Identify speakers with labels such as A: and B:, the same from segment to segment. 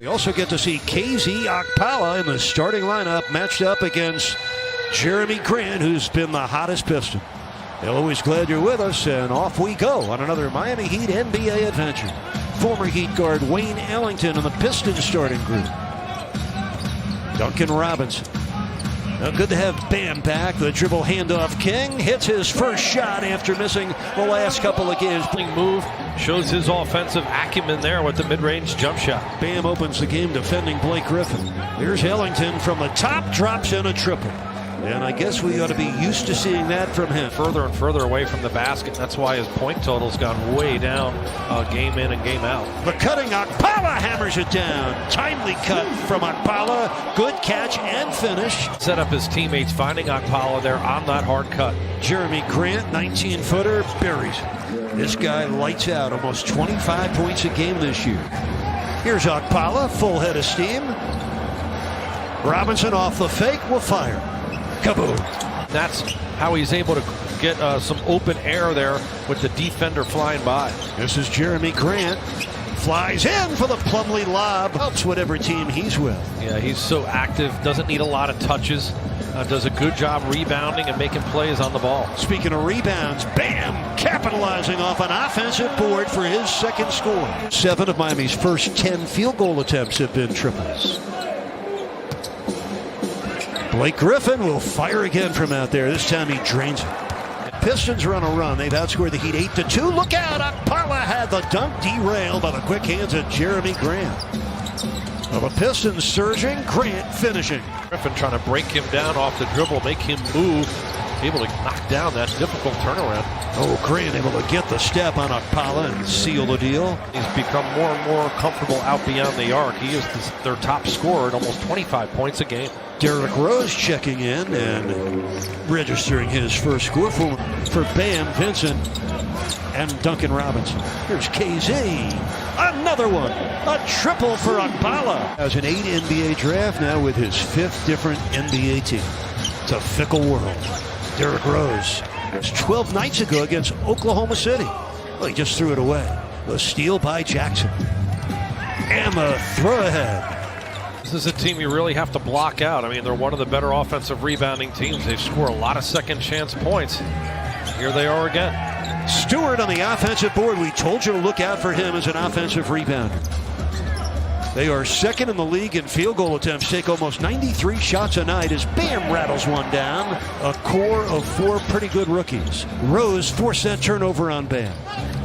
A: You also get to see KZ Okpala in the starting lineup, matched up against Jeremy Grant, who's been the hottest Piston. Always glad you're with us, and off we go on another Miami Heat NBA adventure. Former Heat guard Wayne Ellington in the Pistons starting group. Duncan Robinson. Now good to have Bam back. The dribble handoff king hits his first shot after missing the last couple of games.
B: Move shows his offensive acumen there with the mid-range jump shot.
A: Bam opens the game defending Blake Griffin. Here's Ellington from the top, drops in a triple. And I guess we ought to be used to seeing that from him.
B: Further and further away from the basket. That's why his point total's gone way down game in and game out.
A: The cutting Okpala hammers it down. Timely cut from Okpala. Good catch and finish.
B: Set up his teammates, finding Okpala there on that hard cut.
A: Jeremy Grant, 19-footer, buries it. This guy lights out, almost 25 points a game this year. Here's Okpala, full head of steam. Robinson off the fake, will fire. Kaboom.
B: That's how he's able to get some open air there with the defender flying by.
A: This is Jeremy Grant. Flies in for the Plumlee lob. Helps whatever team he's with.
B: Yeah, he's so active, doesn't need a lot of touches. Does a good job rebounding and making plays on the ball.
A: Speaking of rebounds, Bam capitalizing off an offensive board for his second score. 7 of Miami's first 10 field goal attempts have been triples. Blake Griffin will fire again from out there. This time he drains it. Pistons are on a run. They've outscored the Heat 8-2. Look out! Okpala had the dunk derailed by the quick hands of Jeremy Grant. Well, the Pistons surging, Grant finishing.
B: Griffin trying to break him down off the dribble, make him move, able to knock down that difficult turnaround.
A: Oh, Grant able to get the step on Okpala and seal the deal.
B: He's become more and more comfortable out beyond the arc. He is their top scorer at almost 25 points a game.
A: Derrick Rose checking in and registering his first score for Bam, Vincent, and Duncan Robinson. Here's KZ. Another one. A triple for Okpala. Has an 8 NBA draft now with his 5th different NBA team. It's a fickle world. Derrick Rose. It was 12 nights ago against Oklahoma City. Well, he just threw it away. The steal by Jackson. And the throw ahead.
B: This is a team you really have to block out. I mean, they're one of the better offensive rebounding teams. They score a lot of second chance points. Here they are again.
A: Stewart on the offensive board. We told you to look out for him as an offensive rebounder. They are second in the league in field goal attempts, take almost 93 shots a night as Bam rattles one down. A core of 4 pretty good rookies. Rose forced that turnover on Bam.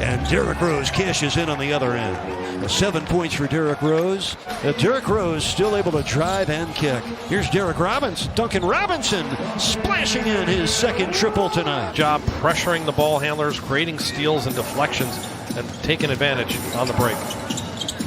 A: And Derrick Rose cashes in on the other end. 7 points for Derrick Rose. Derrick Rose still able to drive and kick. Here's Derrick Robinson. Duncan Robinson splashing in his second triple tonight.
B: Job pressuring the ball handlers, creating steals and deflections, and taking advantage on the break.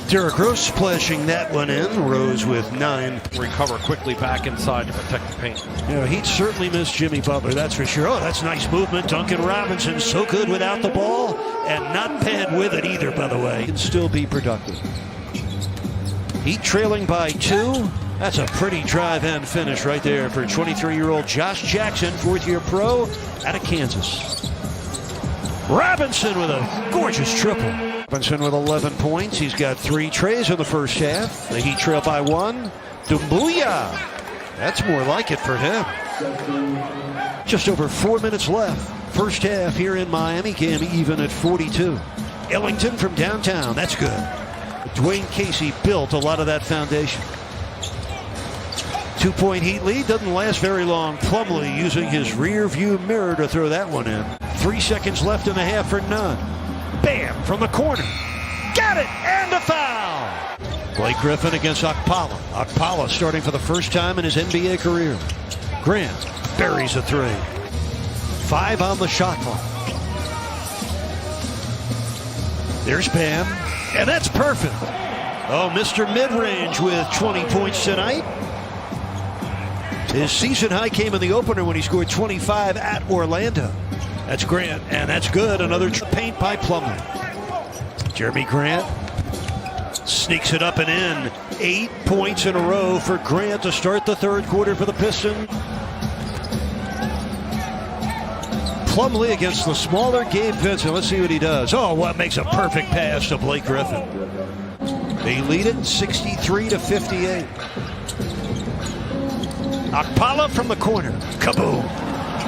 A: Derrick Rose splashing that one in. Rose with 9.
B: Recover quickly back inside to protect the paint.
A: Yeah, he'd certainly miss Jimmy Butler, that's for sure. Oh, that's nice movement. Duncan Robinson so good without the ball and not bad with it either, by the way. Can still be productive. Heat trailing by 2. That's a pretty drive and finish right there for 23-year-old Josh Jackson, 4th-year pro out of Kansas. Robinson with a gorgeous triple. Robinson with 11 points. He's got 3 trays in the first half. The Heat trail by 1. Doumbouya. That's more like it for him. Just over 4 minutes left. First half here in Miami. Game even at 42. Ellington from downtown. That's good. Dwayne Casey built a lot of that foundation. 2-point Heat lead doesn't last very long. Plumlee using his rear view mirror to throw that one in. 3 seconds left in the half for none. Bam from the corner. Got it! And a foul! Blake Griffin against Okpala. Okpala starting for the first time in his NBA career. Grant buries a 3. 5 on the shot clock. There's Bam. And that's perfect. Oh, Mr. Mid-Range with 20 points tonight. His season high came in the opener when he scored 25 at Orlando. That's Grant, and that's good. Another paint by Plumlee. Jeremy Grant sneaks it up and in. 8 points in a row for Grant to start the third quarter for the Pistons. Plumlee against the smaller Gabe Vincent. Let's see what he does. Oh, what makes a perfect pass to Blake Griffin. They lead it 63-58. Okpala from the corner. Kaboom.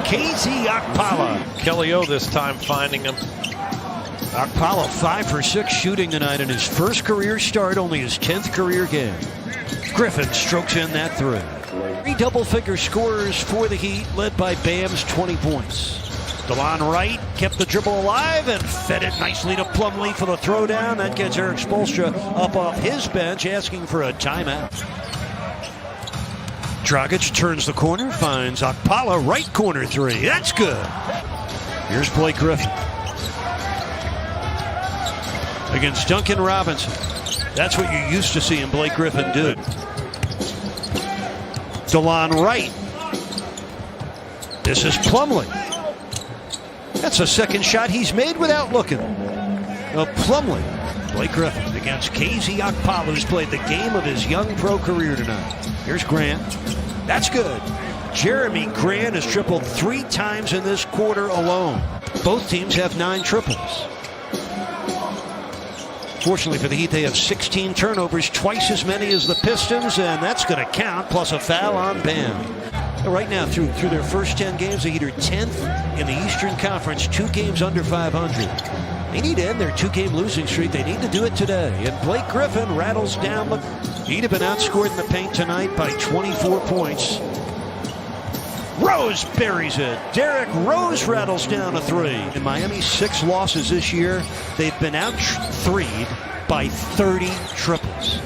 A: KZ Okpala.
B: Kelly O this time finding him.
A: Okpala 5 for 6 shooting tonight in his first career start, only his 10th career game. Griffin strokes in that 3. 3 double-figure scorers for the Heat, led by Bam's 20 points. DeLon Wright kept the dribble alive and fed it nicely to Plumlee for the throwdown. That gets Eric Spoelstra up off his bench, asking for a timeout. Dragic turns the corner, finds Okpala, right corner 3. That's good. Here's Blake Griffin against Duncan Robinson. That's what you used to see in Blake Griffin do. DeLon Wright. This is Plumlee. That's a second shot he's made without looking. Plumlee. Blake Griffin against KZ Okpala, who's played the game of his young pro career tonight. Here's Grant. That's good. Jeremy Grant has tripled 3 times in this quarter alone. Both teams have 9 triples. Fortunately for the Heat, they have 16 turnovers, twice as many as the Pistons, and that's going to count, plus a foul on Bam. Right now, through their first 10 games, the Heat are 10th in the Eastern Conference, 2 games under 500. They need to end their 2-game losing streak. They need to do it today. And Blake Griffin rattles down. The Heat have been outscored in the paint tonight by 24 points. Rose buries it. Derrick Rose rattles down a 3. In Miami's 6 losses this year, they've been out 3'd by 30 triples.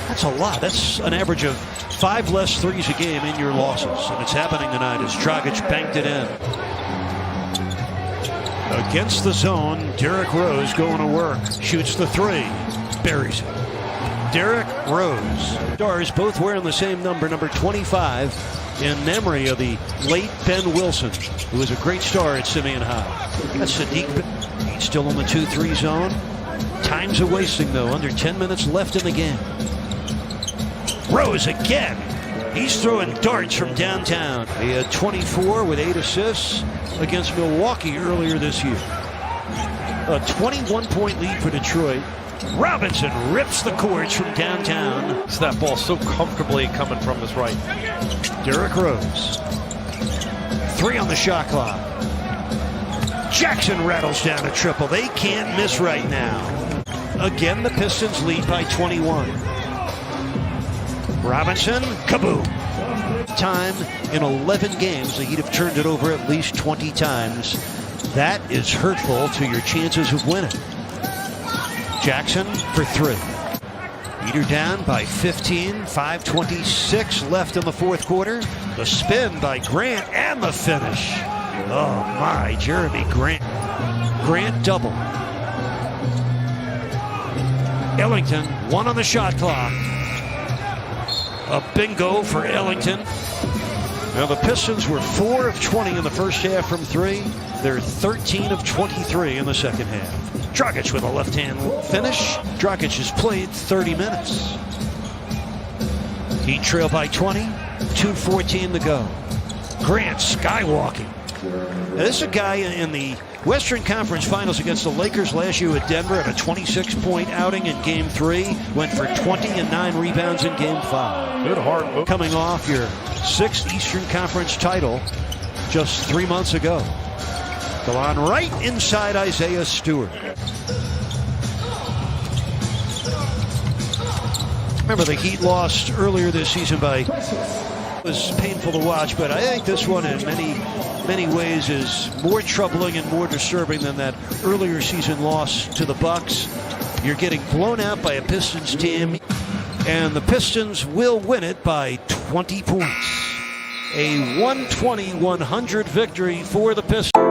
A: That's a lot. That's an average of 5 less threes a game in your losses. And it's happening tonight as Dragic banked it in. Against the zone, Derrick Rose going to work. Shoots the 3. Buries it. Derrick Rose. Stars both wearing the same number 25, in memory of the late Ben Wilson, who was a great star at Ccbn High. That's Sadiq. He's still in the 2-3 zone. Time's a wasting, though. Under 10 minutes left in the game. Rose again. He's throwing darts from downtown. He had 24 with 8 assists against Milwaukee earlier this year. A 21-point lead for Detroit. Robinson rips the cords from downtown.
B: It's that ball so comfortably coming from his right.
A: Derrick Rose. 3 on the shot clock. Jackson rattles down a triple. They can't miss right now. Again, the Pistons lead by 21. Robinson, kaboom. Time in 11 games, the Heat have turned it over at least 20 times. That is hurtful to your chances of winning. Jackson for 3. Heat are down by 15, 5:26 left in the fourth quarter. The spin by Grant and the finish. Oh my, Jeremy Grant. Grant double. Ellington, 1 on the shot clock. A bingo for Ellington. Now the Pistons were 4 of 20 in the first half from 3. They're 13 of 23 in the second half. Dragic with a left-hand finish. Dragic has played 30 minutes. Heat trail by 20. 2:14 to go. Grant skywalking. Now, this is a guy in the Western Conference Finals against the Lakers last year at Denver at a 26-point outing in Game 3. Went for 20 and 9 rebounds in Game 5.
B: Good hard move.
A: Coming off your 6th Eastern Conference title just 3 months ago. DeLon Wright inside Isaiah Stewart. Remember, the Heat lost earlier this season by... It was painful to watch, but I think this one in many ways is more troubling and more disturbing than that earlier season loss to the Bucks. You're getting blown out by a Pistons team, and the Pistons will win it by 20 points. A 120-100 victory for the Pistons.